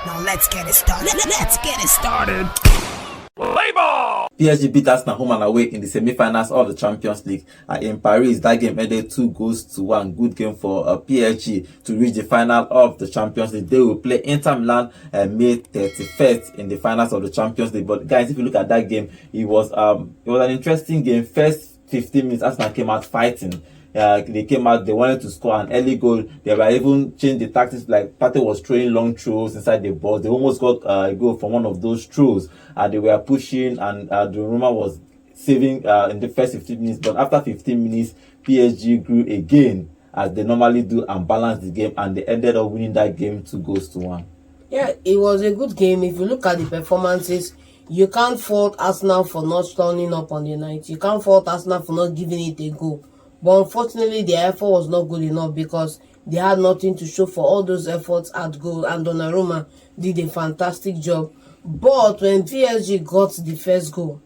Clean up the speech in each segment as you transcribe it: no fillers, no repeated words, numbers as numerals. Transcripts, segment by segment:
Now let's get it started. Let's get it started. Play ball! PSG beat Arsenal home and away in the semi-finals of the Champions League in Paris. That game ended 2-1. Good game for PSG to reach the final of the Champions League. They will play Inter Milan May 31st in the finals of the Champions League. But guys, if you look at that game, it was an interesting game. First 15 minutes, Arsenal came out fighting. They came out, they wanted to score an early goal. They were even changed the tactics, like Partey was throwing long throws inside the box. They almost got a goal from one of those throws. They were pushing, and Donnarumma was saving in the first 15 minutes. But after 15 minutes, PSG grew again, as they normally do, and balanced the game, and they ended up winning that game 2-1. Yeah, it was a good game. If you look at the performances, you can't fault Arsenal for not turning up on the night. You can't fault Arsenal for not giving it a go. But unfortunately, their effort was not good enough because they had nothing to show for all those efforts at goal. And Donnarumma did a fantastic job. But when PSG got the first goal,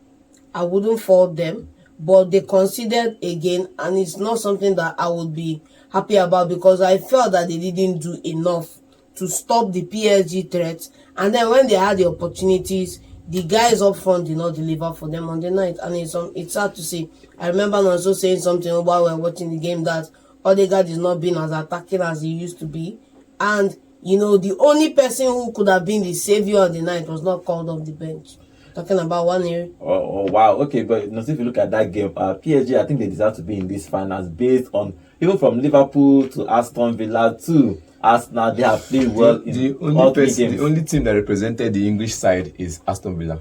I wouldn't fault them. But they conceded again, and it's not something that I would be happy about because I felt that they didn't do enough to stop the PSG threats. And then when they had the opportunities, the guys up front did not deliver for them on the night, and it's sad to see. I remember also saying something while we were watching the game that Odegaard is not being as attacking as he used to be, and the only person who could have been the savior of the night was not called off the bench. Talking about 1 year. Oh wow, okay, but if you look at that game, PSG, I think they deserve to be in this finals based on even from Liverpool to Aston Villa to Arsenal. They have played well in all three games. The only team that represented the English side is Aston Villa.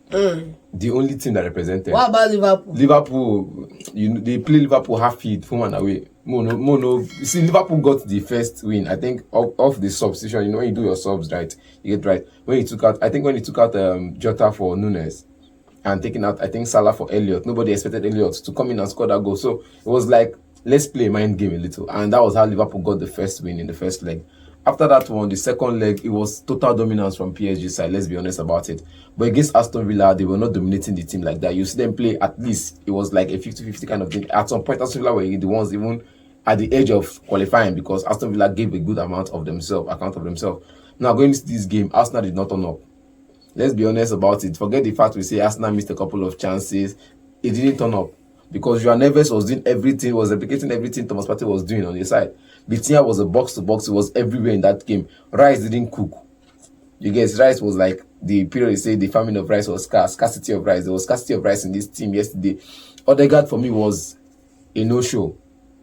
The only team that represented. What about Liverpool? Liverpool, they play Liverpoul half feet, home and away. Mono. You see, Liverpool got the first win. I think off the substitution. When you do your subs right, you get right. When he took out Jota for Nunes and taking out, I think, Salah for Elliott. Nobody expected Elliott to come in and score that goal. So it was like, let's play mind game a little. And that was how Liverpool got the first win in the first leg. After that one, the second leg, it was total dominance from PSG side, let's be honest about it. But against Aston Villa, they were not dominating the team like that. You see them play, at least, it was like a 50-50 kind of thing. At some point, Aston Villa were the ones even at the edge of qualifying because Aston Villa gave a good account of themselves. Now, going into this game, Arsenal did not turn up. Let's be honest about it. Forget the fact we say Arsenal missed a couple of chances. It didn't turn up. Because Joao Neves was doing everything, was replicating everything Thomas Partey was doing on the side. Vitinha was a box-to-box, it was everywhere in that game. Rice didn't cook. You guys, Rice was like, the period you say the famine of rice was scarcity of rice. There was scarcity of rice in this team yesterday. Odegaard for me was a no-show.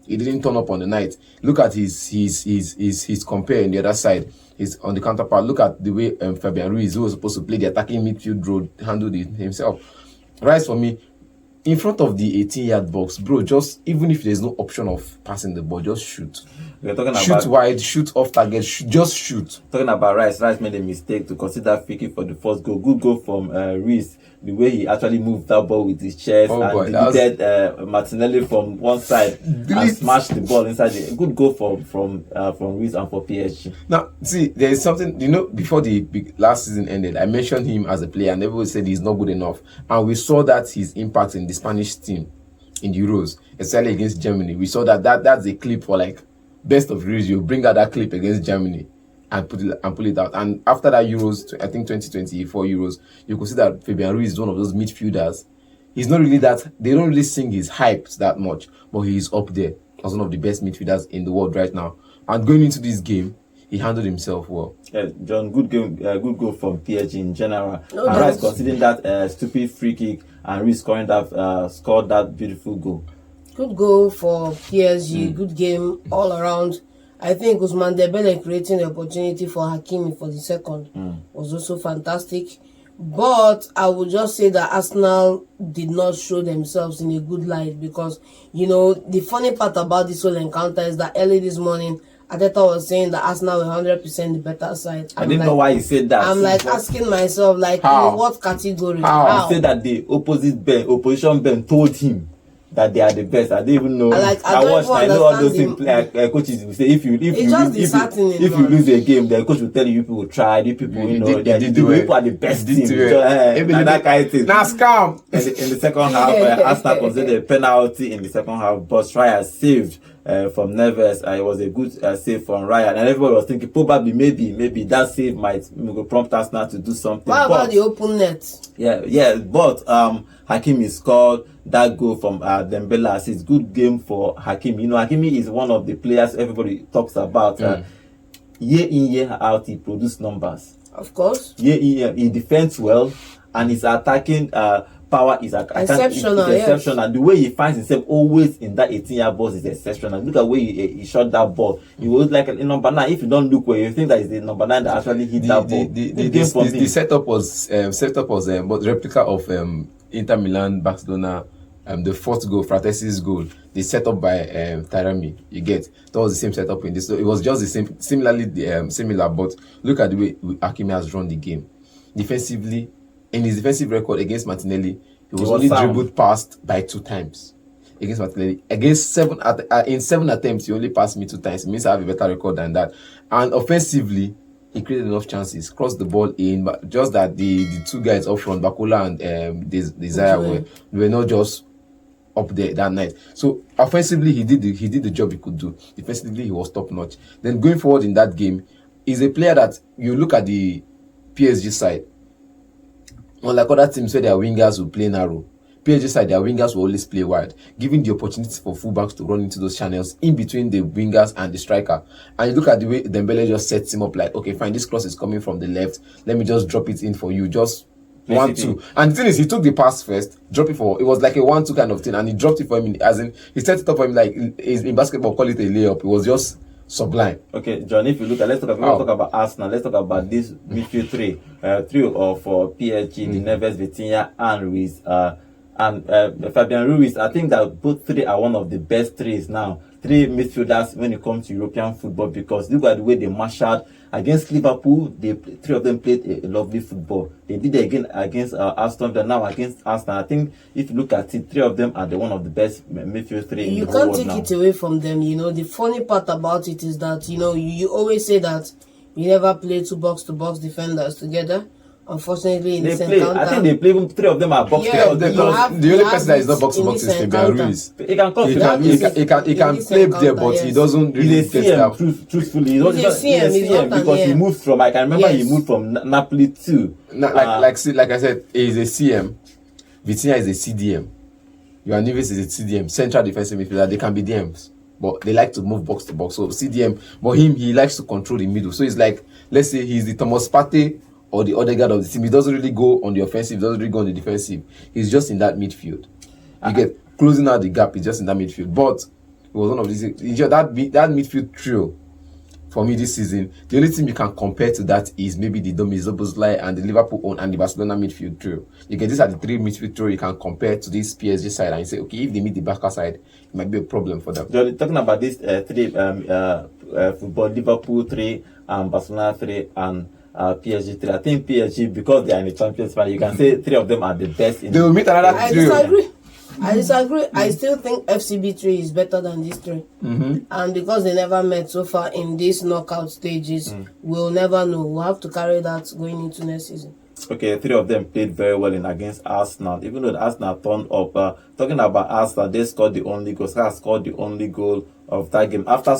He didn't turn up on the night. Look at his compare on the other side. He's on the counterpart. Look at the way Fabian Ruiz, who was supposed to play the attacking midfield role, handled it himself. Rice for me, in front of the 18-yard box, bro, just even if there's no option of passing the ball, just shoot. We're talking shoot about wide, shoot off target, just shoot. Talking about Rice made a mistake to consider free kick for the first goal. Good goal from Ruiz. The way he actually moved that ball with his chest and deleted Martinelli from one side and smashed the ball inside. Good goal from Ruiz and for PSG. Now, see, there is something, before the last season ended, I mentioned him as a player and everybody said he's not good enough. And we saw that his impact in the Spanish team in the Euros, especially against Germany. We saw that's a clip for like best of Euros. You bring out that clip against Germany and pull it out. And after that Euros, I think 2024 Euros, you could see that Fabian Ruiz is one of those midfielders. He's not really that, they don't really sing his hypes that much, but he's up there as one of the best midfielders in the world right now. And going into this game, he handled himself well. Yeah, John, good game, good goal from PSG in general. And Rice considering that stupid free kick and Ruiz scored that beautiful goal. Good goal for PSG, good game all around. I think Ousmane Dembele creating the opportunity for Hakimi for the second was also fantastic. But I would just say that Arsenal did not show themselves in a good light because, the funny part about this whole encounter is that early this morning, Arteta was saying that Arsenal were 100% the better side. I didn't know why he said that. I'm asking myself, in what category? How? He said that the opposition Ben told him that they are the best. I didn't even know. I know all those things. Coaches will say if you lose a game, the coach will tell you people tried. You people people are the best team. That kind of thing. Now scam. In the second half, Arsenal considered a penalty in the second half, but Raya saved from Neves. It was a good save from Ryan, and everybody was thinking probably maybe that save might prompt Arsenal to do something. What about the open net? Yeah, but Hakimi scored that goal from Dembele. It's a good game for Hakimi. You know, Hakimi is one of the players everybody talks about. Year in, year out, he produces numbers. Of course. Year in, year, he defends well, and his attacking power is exceptional. Exceptional. And the way he finds himself always in that 18-yard box is exceptional. Look at the way he shot that ball. He was like a number 9. If you don't look well, you think that is the number 9 that actually hit that ball. The setup was but replica of Inter Milan, Barcelona. The fourth goal, Fratesi's goal, the setup by Taremi, you get, that was the same setup in this. So it was just the same, similar. But look at the way Hakimi has run the game defensively. In his defensive record against Martinelli, he was only dribbled past by 2 times. Against Martinelli, in 7 attempts, he only passed me 2 times. It means I have a better record than that. And offensively, he created enough chances, crossed the ball in, but just that the 2 guys up front, Bakola and Desire, were not just up there that night. So offensively, he did the job he could do. Defensively, he was top notch. Then going forward in that game, he's a player that you look at the PSG side. Unlike other teams where their wingers will play narrow, PSG side their wingers will always play wide, giving the opportunity for fullbacks to run into those channels in between the wingers and the striker. And you look at the way Dembele just sets him up, like, okay, fine, this cross is coming from the left. Let me just drop it in for you. Just 1-2. And the thing is, he took the pass first, dropped it for, it was like a 1-2 kind of thing, and he dropped it for him, as in, he set it up for him like, in basketball, call it a layup. It was just sublime. Okay, John, if you look at, let's talk about Arsenal. Let's talk about this midfield three for PSG, the Neves, Vitinha, and Ruiz. And Fabian Ruiz, I think that both 3 are one of the best 3s now. 3 midfielders when it comes to European football, because look at the way they marshaled against Liverpool. 3 of them played a lovely football. They did it again against Aston Villa, now against Arsenal. I think if you look at it, 3 of them are one of the best midfield 3 in the whole world. You can't take it away from them. You know, the funny part about it is that, you know, you always say that you never play 2 box-to-box defenders together. Unfortunately, in this encounter, I think they play even 3 of them are box. The only person that is not box to box is Fabian Ruiz. He can come. He can play there, but he doesn't really get out. Truthfully, he's a CM because he moved from. I can remember he moved from Napoli too. Like I said, he's a CM. Vitinha is a CDM. Neves is a CDM, central defensive midfielder. They can be DMs, but they like to move box to box. So CDM, but he likes to control the middle. So it's like, let's say he's the Thomas Partey or the other guy of the team. He doesn't really go on the offensive, doesn't really go on the defensive. He's just in that midfield. You get closing out the gap, he's just in that midfield. But it was one of these, that midfield trio for me this season. The only team you can compare to that is maybe the Domizobozlai and the Liverpool own and the Barcelona midfield trio. You get these are the 3 midfield trio you can compare to this PSG side, and you say, okay, if they meet the Barca side, it might be a problem for them. You're talking about this 3 football, Liverpool 3, Barcelona 3, and PSG 3. I think PSG, because they are in the Champions League, you can say 3 of them are the best. They will meet another trio. I disagree. I still think FCB 3 is better than these 3. And because they never met so far in these knockout stages, we'll never know. We'll have to carry that going into next season. Okay, 3 of them played very well against Arsenal. Even though Arsenal turned up, talking about Arsenal, they scored the only goal. Saka scored the only goal of that game. After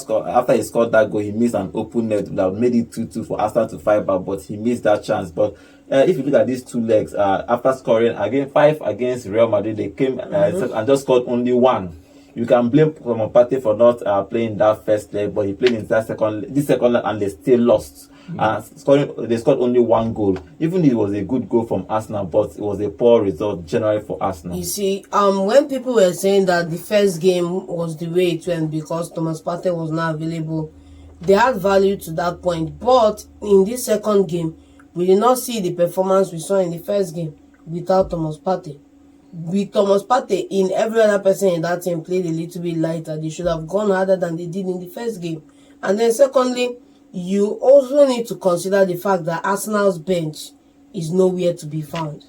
he scored that goal, he missed an open net that made it 2-2 for Arsenal to fight back, but he missed that chance. But if you look at these 2 legs, after scoring again 5 against Real Madrid, they came and just scored only 1. You can blame Partey for not playing that first leg, but he played in this second leg, and they still lost. They scored only 1 goal. Even it was a good goal from Arsenal, but it was a poor result generally for Arsenal. You see, when people were saying that the first game was the way it went because Thomas Partey was not available, they had value to that point. But in this second game, we did not see the performance we saw in the first game without Thomas Partey. With Thomas Partey in, every other person in that team played a little bit lighter. They should have gone harder than they did in the first game. And then secondly, you also need to consider the fact that Arsenal's bench is nowhere to be found.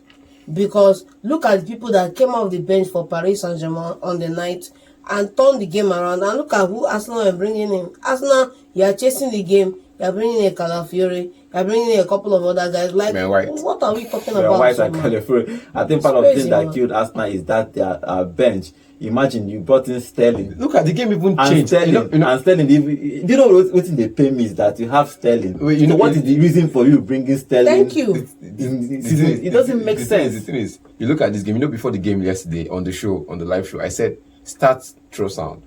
Because look at the people that came off the bench for Paris Saint-Germain on the night and turned the game around. And look at who Arsenal are bringing in. Arsenal, you are chasing the game. you're bringing in a Calafiori, you're bringing in a couple of other guys. Like, Man, White. what are we talking Well, about? White so and much? Calafiori. I think part of the thing that killed Arsenal is that their bench. Imagine you brought in Sterling. Look at the game even And changed. Sterling, and Sterling, do you know what they pay me is that you have Sterling. Wait, you know what is the reason for you bringing Sterling? Thank you. It doesn't make sense. The thing is, you look at this game. You know, before the game yesterday on the show, on the live show, I said start Trossard.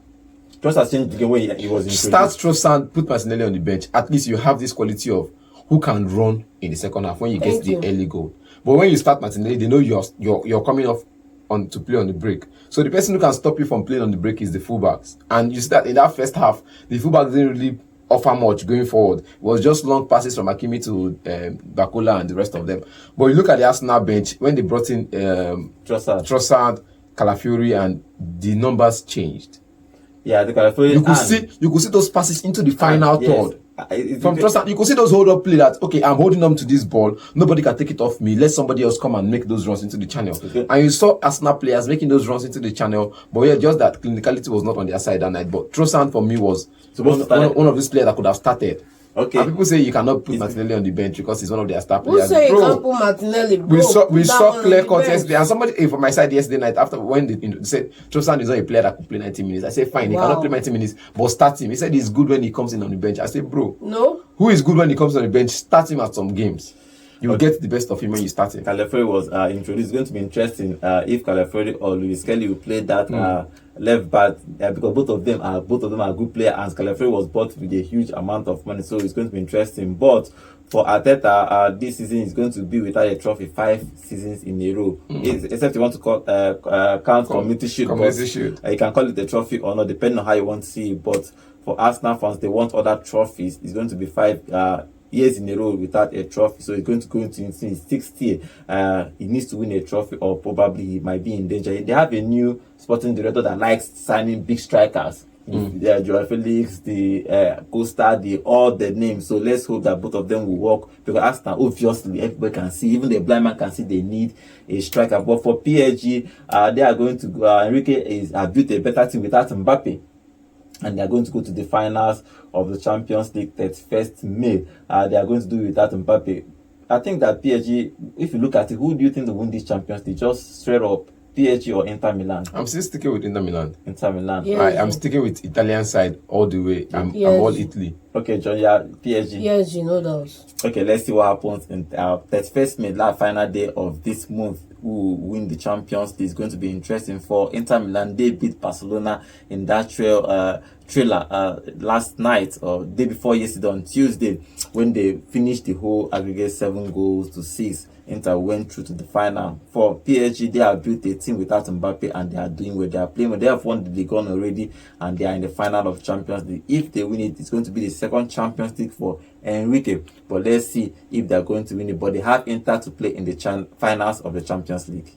Trossard changed the game when he was introduced. Start Trossard, put Martinelli on the bench. At least you have this quality of who can run in the second half when you get the early goal. But when you start Martinelli, they know you're coming off on to play on the break. So the person who can stop you from playing on the break is the fullbacks. And you see that in that first half, the fullbacks didn't really offer much going forward. It was just long passes from Hakimi to Bakola and the rest of them. But you look at the Arsenal bench, when they brought in Trossard, Calafiori, and the numbers changed. Yeah, the Calafiori. You could see those passes into the final third. From Trossard, you could see those hold-up play that, okay, I'm holding on to this ball, nobody can take it off me, let somebody else come and make those runs into the channel. Okay. And you saw Arsenal players making those runs into the channel, but yeah, just that clinicality was not on their side that night. But Trossard for me was one of these players that could have started. Okay. And people say you cannot put Martinelli on the bench because he's one of their star players. Who say you can't put Martinelli? Bro, we saw clear cut yesterday, and somebody from my side yesterday night after when they said Trossard is not a player that could play 90 minutes. I said fine, he cannot play 90 minutes, but start him. He said he's good when he comes in on the bench. I said, bro, no. Who is good when he comes on the bench? Start him at some games. You will get the best of him when you start him. Calafiori was introduced. It's going to be interesting if Calafiori or Luis Kelly will play that left back because both of them are good players, and Calafiori was bought with a huge amount of money, so it's going to be interesting. But for Arteta, this season is going to be without a trophy 5 seasons in a row. Except you want to count Community Shield. You can call it a trophy or not, depending on how you want to see it. But for Arsenal fans, they want other trophies. It's going to be 5 years in a row without a trophy, so he's going to go into his 6th year. He needs to win a trophy, or probably he might be in danger. They have a new sporting director that likes signing big strikers. Joao Felix, the Costa, all the names. So let's hope that both of them will work, because Arsenal, obviously, everybody can see, even the blind man can see they need a striker. But for PSG, they are going to Enrique has built a better team without Mbappe, and they are going to go to the finals of the Champions League 31st May. They are going to do it without Mbappe. I think that PSG, if you look at it, who do you think will win this Champions League? Just straight up, PSG or Inter Milan? I'm still sticking with Inter Milan. Inter Milan. Yeah, I'm sticking with Italian side all the way. I'm all Italy. Okay, John, yeah, PSG. PSG, no doubt. Okay, let's see what happens in 31st May, last final day of this month. Who will win the Champions League is going to be interesting. For Inter Milan, they beat Barcelona in that thriller last night, or day before yesterday on Tuesday, when they finished the whole aggregate 7-6. Inter went through to the final. For PSG, they have built a team without Mbappe, and they are doing well. They are playing well. They have won the league already, and they are in the final of Champions League. If they win it, it's going to be the second Champions League for Enrique. But let's see if they are going to win it. But they have Inter to play in the finals of the Champions League.